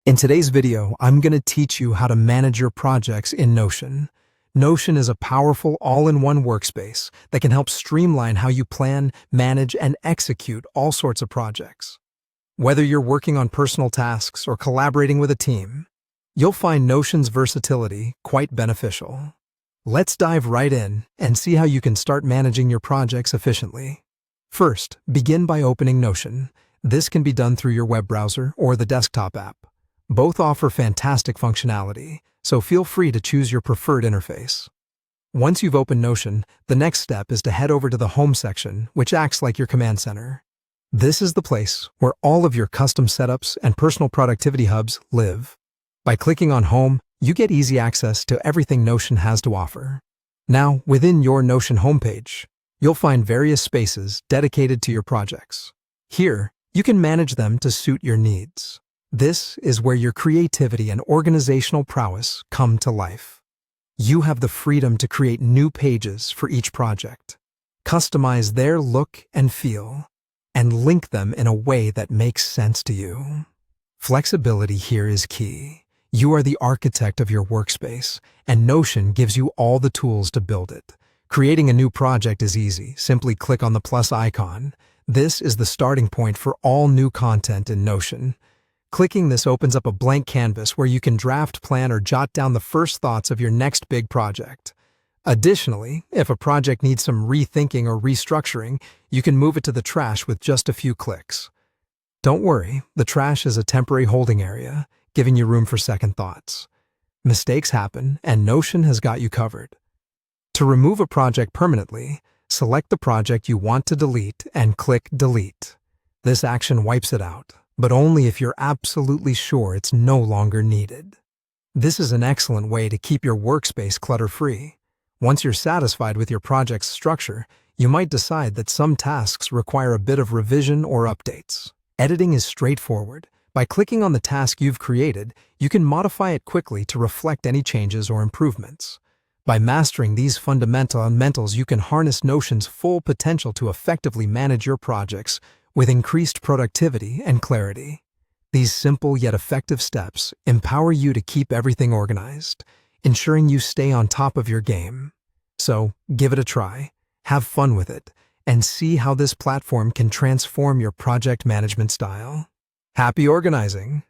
In today's video, I'm going to teach you how to manage your projects in Notion. Notion is a powerful all-in-one workspace that can help streamline how you plan, manage, and execute all sorts of projects. Whether you're working on personal tasks or collaborating with a team, you'll find Notion's versatility quite beneficial. Let's dive right in and see how you can start managing your projects efficiently. First, begin by opening Notion. This can be done through your web browser or the desktop app. Both offer fantastic functionality, so feel free to choose your preferred interface. Once you've opened Notion, the next step is to head over to the Home section, which acts like your command center. This is the place where all of your custom setups and personal productivity hubs live. By clicking on Home, you get easy access to everything Notion has to offer. Now, within your Notion homepage, you'll find various spaces dedicated to your projects. Here, you can manage them to suit your needs. This is where your creativity and organizational prowess come to life. You have the freedom to create new pages for each project, customize their look and feel, and link them in a way that makes sense to you. Flexibility here is key. You are the architect of your workspace, and Notion gives you all the tools to build it. Creating a new project is easy. Simply click on the plus icon. This is the starting point for all new content in Notion. Clicking this opens up a blank canvas where you can draft, plan, or jot down the first thoughts of your next big project. Additionally, if a project needs some rethinking or restructuring, you can move it to the trash with just a few clicks. Don't worry, the trash is a temporary holding area, giving you room for second thoughts. Mistakes happen, and Notion has got you covered. To remove a project permanently, select the project you want to delete and click Delete. This action wipes it out, but only if you're absolutely sure it's no longer needed. This is an excellent way to keep your workspace clutter-free. Once you're satisfied with your project's structure, you might decide that some tasks require a bit of revision or updates. Editing is straightforward. By clicking on the task you've created, you can modify it quickly to reflect any changes or improvements. By mastering these fundamentals, you can harness Notion's full potential to effectively manage your projects with increased productivity and clarity. These simple yet effective steps empower you to keep everything organized, ensuring you stay on top of your game. So, give it a try, have fun with it, and see how this platform can transform your project management style. Happy organizing!